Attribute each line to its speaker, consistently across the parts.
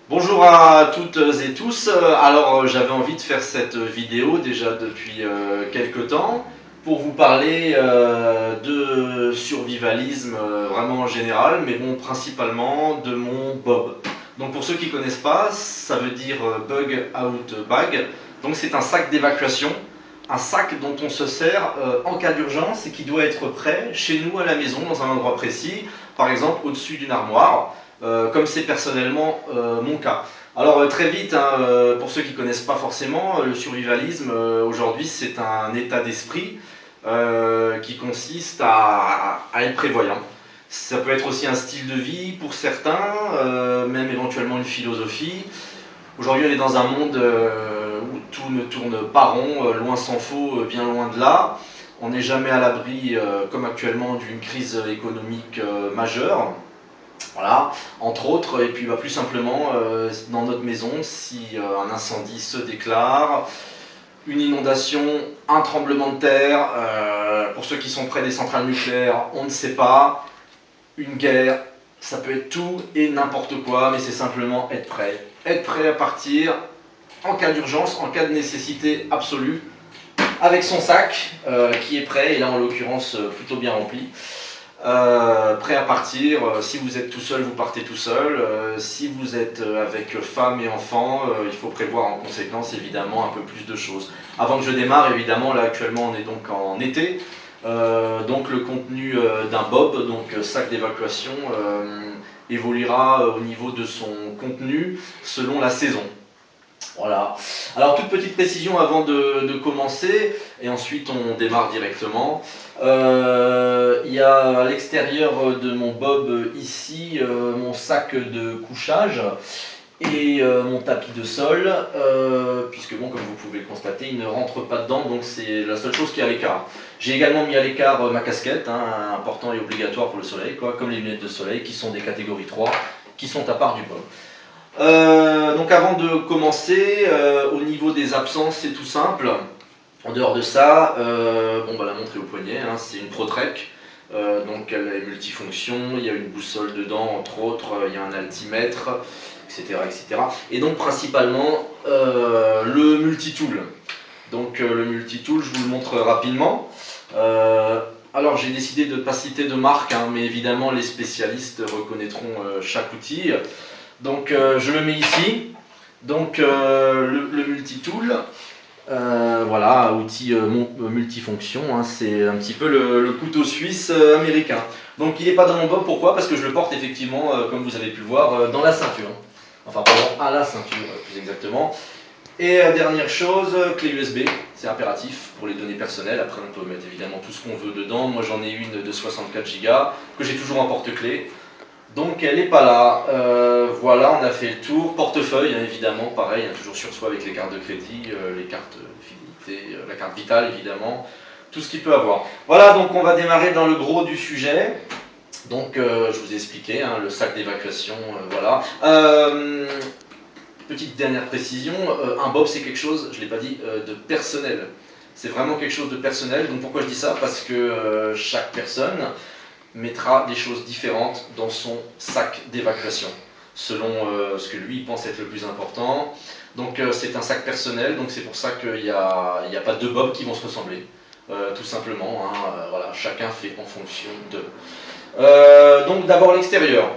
Speaker 1: Bonjour à toutes et tous. Alors j'avais envie de faire cette vidéo déjà depuis quelques temps pour vous parler de survivalisme vraiment en général, mais bon principalement de mon Bob. Donc pour ceux qui ne connaissent pas, ça veut dire Bug Out Bag. Donc c'est un sac d'évacuation, un sac dont on se sert en cas d'urgence et qui doit être prêt chez nous à la maison dans un endroit précis, par exemple au-dessus d'une armoire. Comme c'est personnellement mon cas. Alors très vite, hein, pour ceux qui ne connaissent pas forcément, le survivalisme aujourd'hui c'est un état d'esprit qui consiste à être prévoyant. Ça peut être aussi un style de vie pour certains, même éventuellement une philosophie. Aujourd'hui on est dans un monde où tout ne tourne pas rond, loin s'en faut, bien loin de là. On n'est jamais à l'abri, comme actuellement, d'une crise économique majeure. Voilà, entre autres, et puis plus simplement, dans notre maison, si un incendie se déclare, une inondation, un tremblement de terre, pour ceux qui sont près des centrales nucléaires, on ne sait pas, une guerre, ça peut être tout et n'importe quoi, mais c'est simplement être prêt. Être prêt à partir en cas d'urgence, en cas de nécessité absolue, avec son sac qui est prêt, et là en l'occurrence plutôt bien rempli. Prêt à partir. Si vous êtes tout seul, vous partez tout seul. Si vous êtes avec femme et enfants, il faut prévoir en conséquence évidemment un peu plus de choses. Avant que je démarre, évidemment, là actuellement on est donc en été, donc le contenu d'un bob, donc sac d'évacuation, évoluera au niveau de son contenu selon la saison. Voilà. Alors toute petite précision avant de commencer, et ensuite on démarre directement. Il y a à l'extérieur de mon bob ici mon sac de couchage et mon tapis de sol, puisque bon, comme vous pouvez le constater, il ne rentre pas dedans, donc c'est la seule chose qui est à l'écart. J'ai également mis à l'écart ma casquette, hein, important et obligatoire pour le soleil, quoi, comme les lunettes de soleil qui sont des catégories 3, qui sont à part du bob. Donc avant de commencer, au niveau des absences, c'est tout simple. En dehors de ça, la montre est au poignet, hein, c'est une ProTrek, donc elle est multifonction, il y a une boussole dedans entre autres, il y a un altimètre, etc. etc. Et donc principalement le multitool. Donc le multitool, je vous le montre rapidement. Alors j'ai décidé de ne pas citer de marque, hein, mais évidemment les spécialistes reconnaîtront chaque outil. Donc je le mets ici. Donc le multitool, voilà, outil multifonction, hein, c'est un petit peu le couteau suisse américain. Donc il n'est pas dans mon bob, pourquoi? Parce que je le porte effectivement, comme vous avez pu le voir, dans la ceinture. Enfin, pardon, à la ceinture, plus exactement. Et dernière chose, clé USB, c'est impératif pour les données personnelles. Après, on peut mettre évidemment tout ce qu'on veut dedans. Moi, j'en ai une de 64 Go que j'ai toujours en porte-clés. Donc elle n'est pas là. Voilà, on a fait le tour. Portefeuille, hein, évidemment, pareil, hein, toujours sur soi avec les cartes de crédit, les cartes de fidélité, la carte vitale, évidemment, tout ce qu'il peut avoir. Voilà, donc on va démarrer dans le gros du sujet. Donc je vous ai expliqué, hein, le sac d'évacuation, voilà. Petite dernière précision, un bob c'est quelque chose, je ne l'ai pas dit, de personnel. C'est vraiment quelque chose de personnel. Donc pourquoi je dis ça? Parce que chaque personne mettra des choses différentes dans son sac d'évacuation, selon ce que lui pense être le plus important. Donc c'est un sac personnel, donc c'est pour ça qu'il n'y a pas deux bobs qui vont se ressembler, tout simplement, hein, voilà, chacun fait en fonction de. Donc d'abord l'extérieur.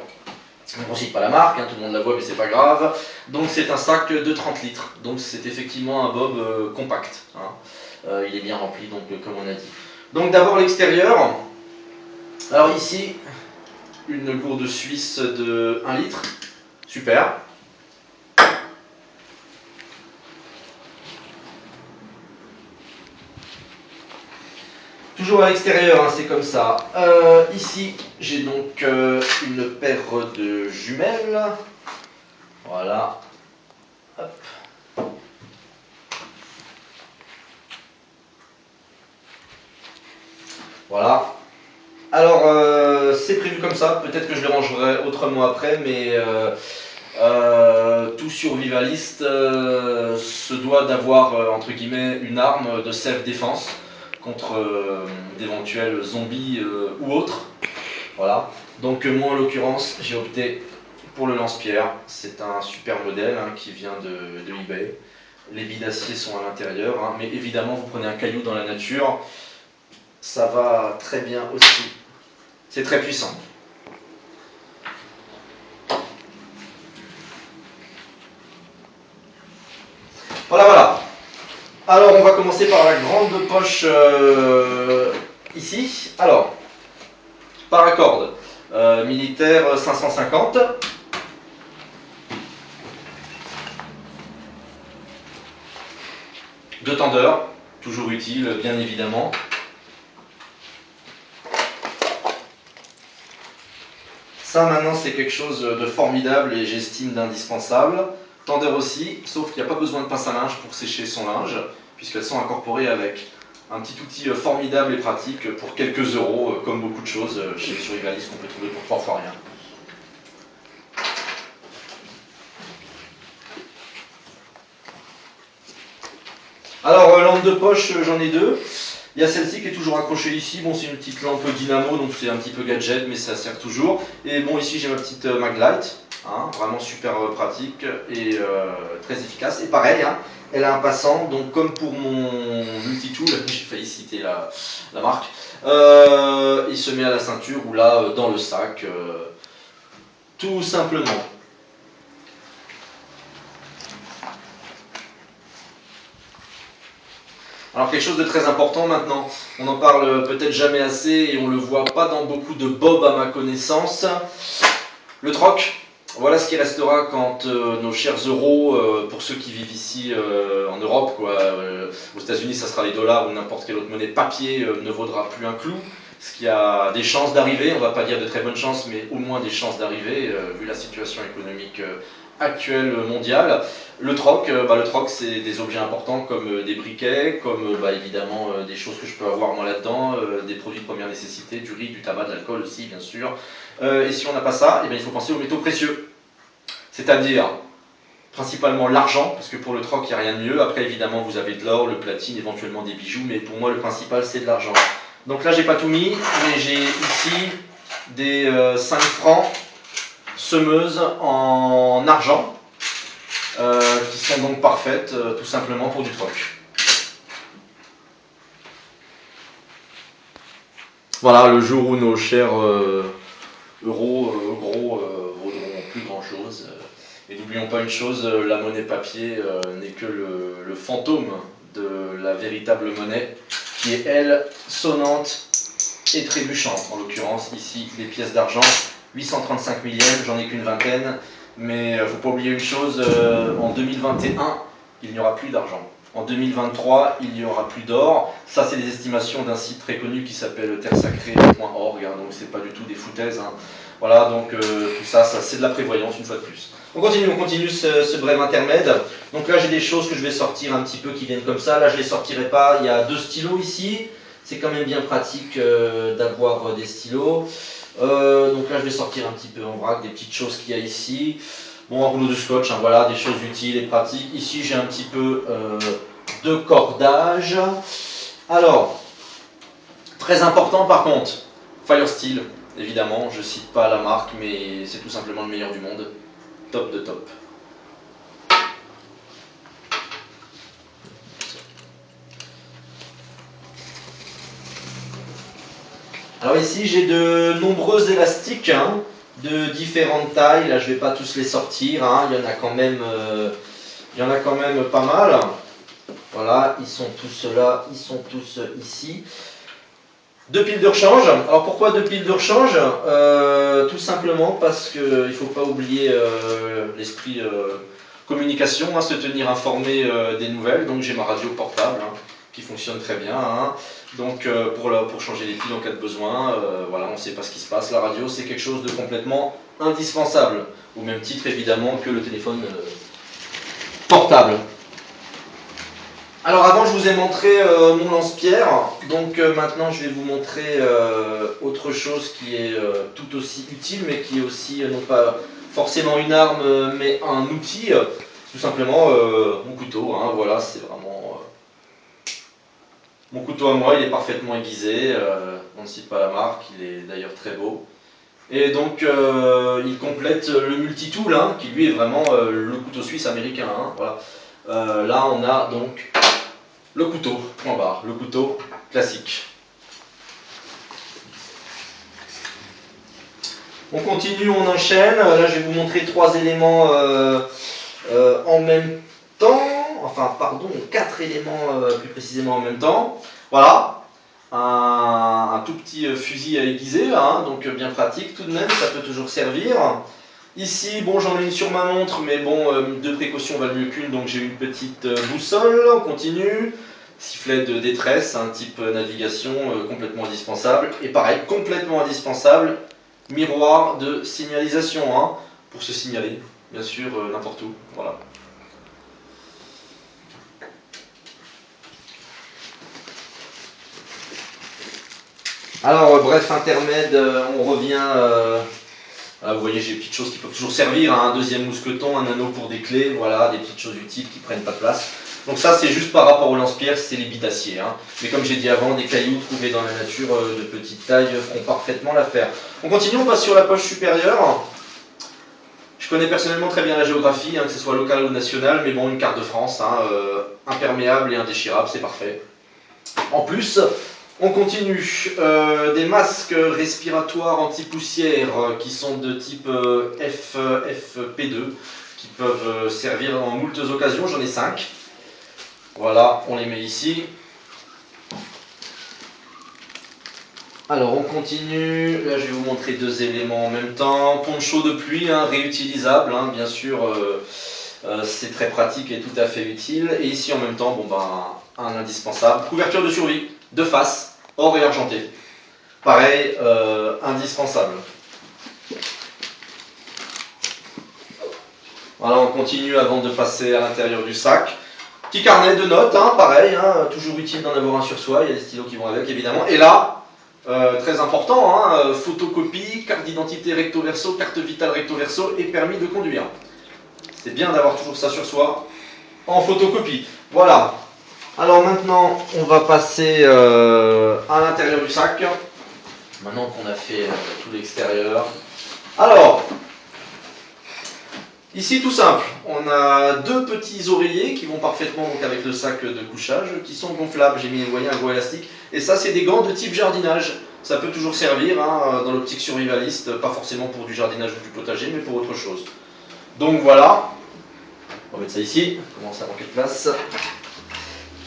Speaker 1: On ne cite pas la marque, hein, tout le monde la voit mais c'est pas grave. Donc c'est un sac de 30 litres, donc c'est effectivement un bob compact, hein. Il est bien rempli, donc comme on a dit. Donc d'abord l'extérieur. Alors ici, une gourde suisse de 1 litre, super. Toujours à l'extérieur, hein, c'est comme ça. Ici, j'ai donc une paire de jumelles. Voilà. Hop. Voilà. Alors, c'est prévu comme ça. Peut-être que je les rangerai autrement après, mais tout survivaliste se doit d'avoir, entre guillemets, une arme de self-défense contre d'éventuels zombies ou autres. Voilà. Donc moi en l'occurrence j'ai opté pour le lance-pierre. C'est un super modèle hein, qui vient de eBay. Les billes d'acier sont à l'intérieur, hein, mais évidemment vous prenez un caillou dans la nature, ça va très bien aussi. C'est très puissant. Voilà, voilà. Alors on va commencer par la grande poche ici. Alors, paracorde militaire 550. Deux tendeurs, toujours utile bien évidemment. Ça maintenant c'est quelque chose de formidable et j'estime d'indispensable. Tendeur aussi, sauf qu'il n'y a pas besoin de pince à linge pour sécher son linge, puisqu'elles sont incorporées avec un petit outil formidable et pratique pour quelques euros, comme beaucoup de choses chez les survivalistes qu'on peut trouver pour 3 fois rien. Alors, lampe de poche, j'en ai deux. Il y a celle-ci qui est toujours accrochée ici. Bon, c'est une petite lampe dynamo, donc c'est un petit peu gadget, mais ça sert toujours. Et bon, ici j'ai ma petite Maglite, hein, vraiment super pratique et très efficace. Et pareil, hein, elle a un passant, donc comme pour mon multitool, j'ai failli citer la marque, il se met à la ceinture ou là dans le sac, tout simplement. Alors quelque chose de très important maintenant, on n'en parle peut-être jamais assez et on ne le voit pas dans beaucoup de bobs à ma connaissance. Le troc, voilà ce qui restera quand nos chers euros, pour ceux qui vivent ici en Europe, quoi, aux États-Unis ça sera les dollars ou n'importe quelle autre monnaie papier, ne vaudra plus un clou. Ce qui a des chances d'arriver, on ne va pas dire de très bonnes chances, mais au moins des chances d'arriver, vu la situation économique actuelle mondiale. Le troc, c'est des objets importants comme des briquets, comme évidemment des choses que je peux avoir moi là-dedans, des produits de première nécessité, du riz, du tabac, de l'alcool aussi bien sûr. Et si on n'a pas ça, il faut penser aux métaux précieux, c'est-à-dire principalement l'argent, parce que pour le troc il n'y a rien de mieux. Après évidemment vous avez de l'or, le platine, éventuellement des bijoux, mais pour moi le principal c'est de l'argent. Donc là j'ai pas tout mis, mais j'ai ici des 5 francs semeuses en argent, qui sont donc parfaites tout simplement pour du troc. Voilà, le jour où nos chers euros gros vaudront plus grand chose. Et n'oublions pas une chose, la monnaie papier n'est que le fantôme de la véritable monnaie, qui est elle sonnante et trébuchante. En l'occurrence ici les pièces d'argent, 835 millièmes, j'en ai qu'une vingtaine. Mais il ne faut pas oublier une chose, en 2021, il n'y aura plus d'argent. En 2023, il n'y aura plus d'or. Ça, c'est des estimations d'un site très connu qui s'appelle terresacrée.org, hein, donc c'est pas du tout des foutaises. Hein. Voilà, donc tout ça, c'est de la prévoyance une fois de plus. On continue ce bref intermède. Donc là, j'ai des choses que je vais sortir un petit peu qui viennent comme ça. Là, je ne les sortirai pas. Il y a 2 stylos ici. C'est quand même bien pratique d'avoir des stylos. Donc là je vais sortir un petit peu en vrac des petites choses qu'il y a ici. Bon, un rouleau de scotch, hein, voilà, des choses utiles et pratiques. Ici j'ai un petit peu de cordage. Alors, très important par contre, Firesteel, évidemment, je cite pas la marque, mais c'est tout simplement le meilleur du monde. Top de top. Alors ici j'ai de nombreux élastiques, hein, de différentes tailles. Là je ne vais pas tous les sortir, hein. Il y en a quand même pas mal. Voilà, ils sont tous là, ils sont tous ici. 2 piles de rechange. Alors pourquoi 2 piles de rechange? Tout simplement parce qu'il ne faut pas oublier l'esprit communication, hein, se tenir informé des nouvelles. Donc j'ai ma radio portable, hein, qui fonctionne très bien. Hein. Donc pour changer les piles en cas de besoin, voilà, on ne sait pas ce qui se passe. La radio c'est quelque chose de complètement indispensable, au même titre évidemment que le téléphone portable. Alors avant je vous ai montré mon lance-pierre, donc maintenant je vais vous montrer autre chose qui est tout aussi utile, mais qui est aussi non pas forcément une arme, mais un outil, tout simplement mon couteau, hein, voilà, c'est vraiment mon couteau à moi, il est parfaitement aiguisé, on ne cite pas la marque, il est d'ailleurs très beau. Et donc il complète le multitool, hein, qui lui est vraiment le couteau suisse américain. Hein, voilà. Là on a donc le couteau, point barre, le couteau classique. On continue, on enchaîne. Là je vais vous montrer 3 éléments en même temps. Enfin pardon, 4 éléments plus précisément en même temps. Voilà. Un tout petit fusil à aiguiser, hein, donc bien pratique tout de même, ça peut toujours servir. Ici, bon, j'en ai une sur ma montre, mais bon, deux précautions valent mieux qu'une, donc j'ai une petite boussole, on continue. Sifflet de détresse, un type navigation complètement indispensable. Et pareil, complètement indispensable, miroir de signalisation, hein, pour se signaler, bien sûr, n'importe où. Voilà. Alors, bref, intermède, on revient. Là, vous voyez, j'ai des petites choses qui peuvent toujours servir, hein, un deuxième mousqueton, un anneau pour des clés, voilà, des petites choses utiles qui prennent pas de place. Donc ça, c'est juste par rapport au lance-pierre, c'est les billes d'acier. Hein. Mais comme j'ai dit avant, des cailloux trouvés dans la nature de petite taille feront parfaitement l'affaire. On continue, on passe sur la poche supérieure. Je connais personnellement très bien la géographie, hein, que ce soit locale ou nationale, mais bon, une carte de France, hein, imperméable et indéchirable, c'est parfait. En plus, on continue. Des masques respiratoires anti-poussière qui sont de type FFP2 qui peuvent servir en moultes occasions. J'en ai 5. Voilà, on les met ici. Alors on continue. Là, je vais vous montrer 2 éléments en même temps. Poncho de pluie, hein, réutilisable, hein, bien sûr. C'est très pratique et tout à fait utile. Et ici en même temps, bon, ben, un indispensable. Couverture de survie, de face, or et argenté. Pareil, indispensable. Voilà, on continue avant de passer à l'intérieur du sac. Petit carnet de notes, hein, pareil, hein, toujours utile d'en avoir un sur soi. Il y a des stylos qui vont avec, évidemment. Et là, très important, hein, photocopie, carte d'identité recto verso, carte vitale recto verso et permis de conduire. C'est bien d'avoir toujours ça sur soi en photocopie. Voilà. Alors maintenant, on va passer à l'intérieur du sac. Maintenant qu'on a fait tout l'extérieur. Alors, ici tout simple, on a 2 petits oreillers qui vont parfaitement donc, avec le sac de couchage, qui sont gonflables. J'ai mis, vous voyez, un gros élastique. Et ça, c'est des gants de type jardinage. Ça peut toujours servir hein, dans l'optique survivaliste, pas forcément pour du jardinage ou du potager, mais pour autre chose. Donc voilà, on va mettre ça ici, on commence à manquer de place.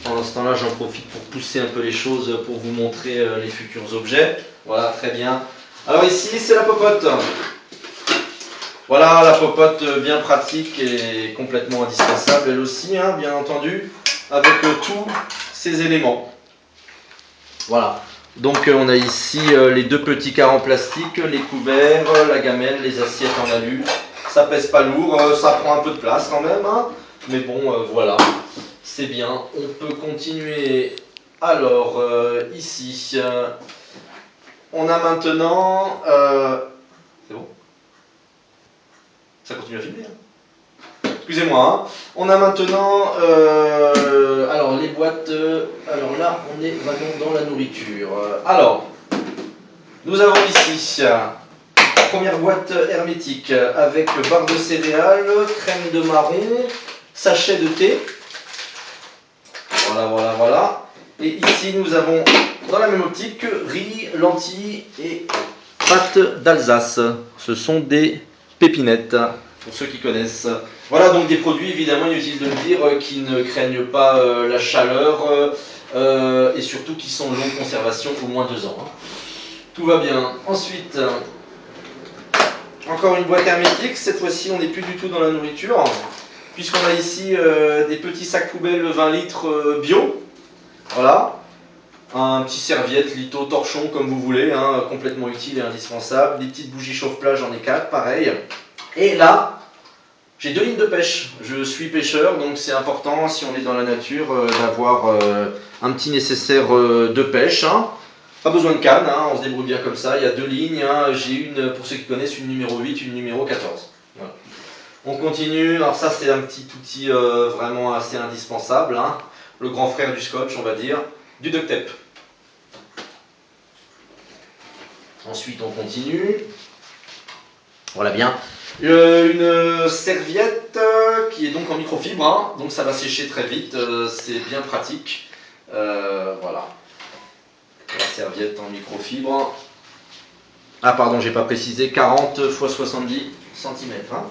Speaker 1: Pendant ce temps-là, j'en profite pour pousser un peu les choses pour vous montrer les futurs objets. Voilà, très bien. Alors ici, c'est la popote. Voilà, la popote bien pratique et complètement indispensable, elle aussi, hein, bien entendu, avec tous ces éléments. Voilà. Donc on a ici les 2 petits carres en plastique, les couverts, la gamelle, les assiettes en alu. Ça pèse pas lourd, ça prend un peu de place quand même, hein, mais bon, voilà. C'est bien, on peut continuer. Alors, ici, on a maintenant... c'est bon? Ça continue à filmer, hein. Excusez-moi, hein. On a maintenant... alors, les boîtes... alors là, on est vraiment dans la nourriture. Alors, nous avons ici... première boîte hermétique avec barre de céréales, crème de marron, sachet de thé. Voilà, voilà, voilà. Et ici, nous avons, dans la même optique, riz, lentilles et pâtes d'Alsace. Ce sont des pépinettes, pour ceux qui connaissent. Voilà donc des produits, évidemment, inutile de le dire, qui ne craignent pas la chaleur et surtout qui sont longue conservation, au moins 2 ans. Hein. Tout va bien. Ensuite, encore une boîte hermétique. Cette fois-ci, on n'est plus du tout dans la nourriture. Puisqu'on a ici des petits sacs poubelles 20 litres bio. Voilà. Un petit serviette, litho, torchon, comme vous voulez, hein, complètement utile et indispensable. Des petites bougies chauffe-plage, j'en ai 4, pareil. Et là, j'ai 2 lignes de pêche. Je suis pêcheur, donc c'est important, si on est dans la nature, d'avoir un petit nécessaire de pêche. Hein. Pas besoin de canne, hein, on se débrouille bien comme ça. Il y a 2 lignes. Hein. J'ai une, pour ceux qui connaissent, une numéro 8, une numéro 14. Voilà. On continue, alors ça c'est un petit outil vraiment assez indispensable, hein. Le grand frère du scotch on va dire, du duct tape. Ensuite on continue, Voilà bien. Une serviette qui est donc en microfibre, hein, donc ça va sécher très vite, c'est bien pratique. Voilà. La serviette en microfibre. Ah pardon, j'ai pas précisé, 40 x 70 cm. Hein.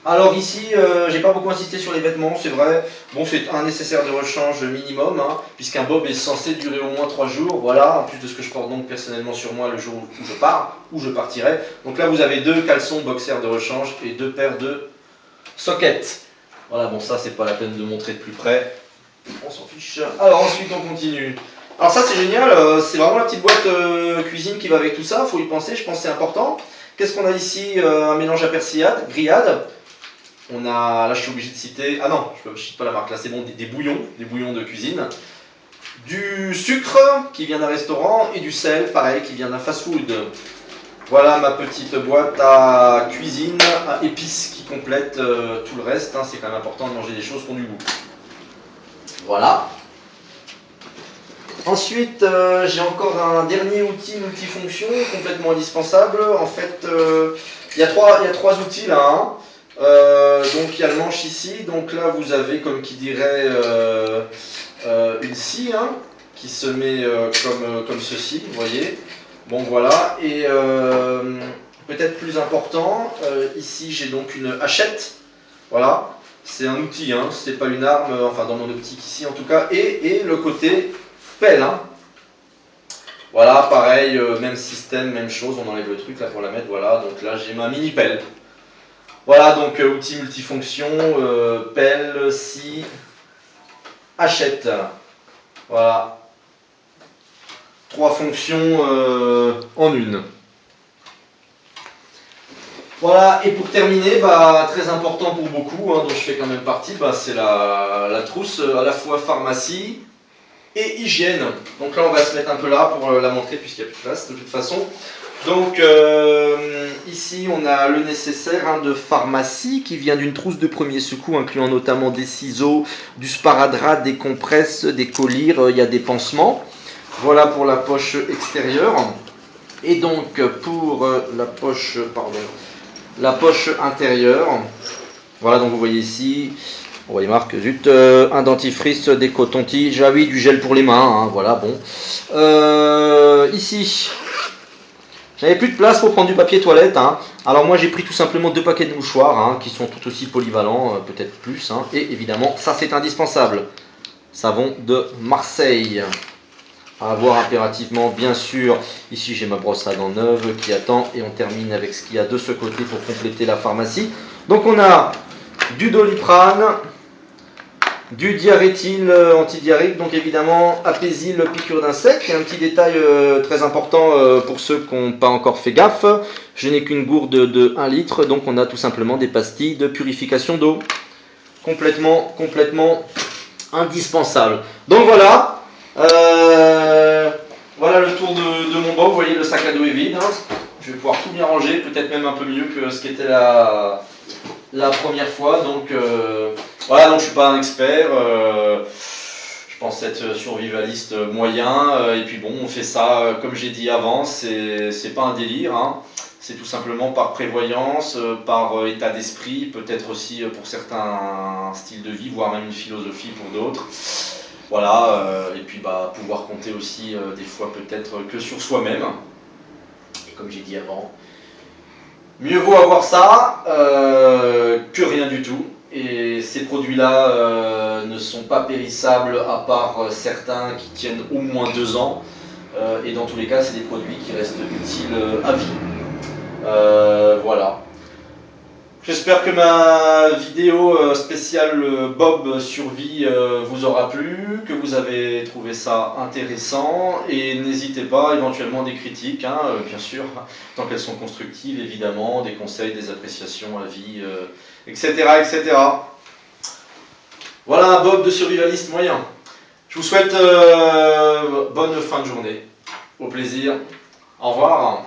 Speaker 1: Alors ici, j'ai pas beaucoup insisté sur les vêtements, c'est vrai. Bon, c'est un nécessaire de rechange minimum, hein, puisqu'un bob est censé durer au moins 3 jours. Voilà, en plus de ce que je porte donc personnellement sur moi le jour où je pars, où je partirai. Donc là, vous avez 2 caleçons boxers de rechange et 2 paires de sockets. Voilà, bon ça, c'est pas la peine de montrer de plus près. On s'en fiche. Alors ensuite, on continue. Alors ça, c'est génial. C'est vraiment la petite boîte cuisine qui va avec tout ça. Faut y penser, je pense que c'est important. Qu'est-ce qu'on a ici? Un mélange à persillade, grillade. On a, là je suis obligé de citer, ah non, je ne cite pas la marque, là c'est bon, des bouillons de cuisine. Du sucre qui vient d'un restaurant et du sel, pareil, qui vient d'un fast-food. Voilà ma petite boîte à cuisine, à épices qui complète tout le reste. Hein. C'est quand même important de manger des choses qui ont du goût. Voilà. Ensuite, j'ai encore un dernier outil multifonction complètement indispensable. En fait, il y a trois outils là. Hein. Donc il y a le manche ici, donc là vous avez comme qui dirait une scie hein, qui se met comme ceci, vous voyez. Bon voilà, et peut-être plus important, ici j'ai donc une hachette, voilà, c'est un outil, hein, c'est pas une arme, enfin dans mon optique ici en tout cas, et le côté pelle. Hein. Voilà, pareil, même système, même chose, on enlève le truc là pour la mettre, voilà, donc là j'ai ma mini pelle. Voilà, donc outil multifonction, pelle, scie, hachette. Voilà. 3 fonctions en une. Voilà, et pour terminer, bah, très important pour beaucoup, hein, dont je fais quand même partie, bah, c'est la trousse à la fois pharmacie et hygiène. Donc là, on va se mettre un peu là pour la montrer puisqu'il n'y a plus de place de toute façon. Donc ici on a le nécessaire hein, de pharmacie qui vient d'une trousse de premier secours incluant notamment des ciseaux, du sparadrap, des compresses, des collyres, il y a des pansements. Voilà pour la poche extérieure. Et donc pour la poche intérieure, voilà donc vous voyez ici, on voit les marques, zut, un dentifrice, des cotons-tiges, ah oui, du gel pour les mains, hein, voilà bon. Ici, j'avais plus de place pour prendre du papier toilette. Hein. Alors moi j'ai pris tout simplement 2 paquets de mouchoirs hein, qui sont tout aussi polyvalents, peut-être plus. Hein. Et évidemment, ça c'est indispensable. Savon de Marseille. À avoir impérativement, bien sûr. Ici j'ai ma brosse à dents neuve qui attend. Et on termine avec ce qu'il y a de ce côté pour compléter la pharmacie. Donc on a du Doliprane, du diaréthyl antidiarrhéique, donc évidemment apaisil, piqûre d'insectes. Et un petit détail très important pour ceux qui n'ont pas encore fait gaffe, je n'ai qu'une gourde de 1 litre, donc on a tout simplement des pastilles de purification d'eau. Complètement indispensable. Donc voilà, voilà le tour de mon bob, vous voyez le sac à dos est vide. Hein. Je vais pouvoir tout bien ranger, peut-être même un peu mieux que ce qui était la première fois. Donc voilà, donc je suis pas un expert, je pense être survivaliste moyen, et puis bon, on fait ça comme j'ai dit avant, c'est pas un délire, hein. C'est tout simplement par prévoyance, par état d'esprit, peut-être aussi pour certains styles de vie, voire même une philosophie pour d'autres. Voilà, et puis bah, pouvoir compter aussi des fois peut-être que sur soi-même, et comme j'ai dit avant, mieux vaut avoir ça que rien du tout. Et ces produits-là ne sont pas périssables à part certains qui tiennent au moins 2 ans. Et dans tous les cas, c'est des produits qui restent utiles à vie. Voilà. J'espère que ma vidéo spéciale Bob Survie vous aura plu, que vous avez trouvé ça intéressant, et n'hésitez pas éventuellement des critiques, hein, bien sûr, tant qu'elles sont constructives évidemment, des conseils, des appréciations, avis, etc., etc. Voilà un Bob de survivaliste moyen. Je vous souhaite bonne fin de journée. Au plaisir. Au revoir.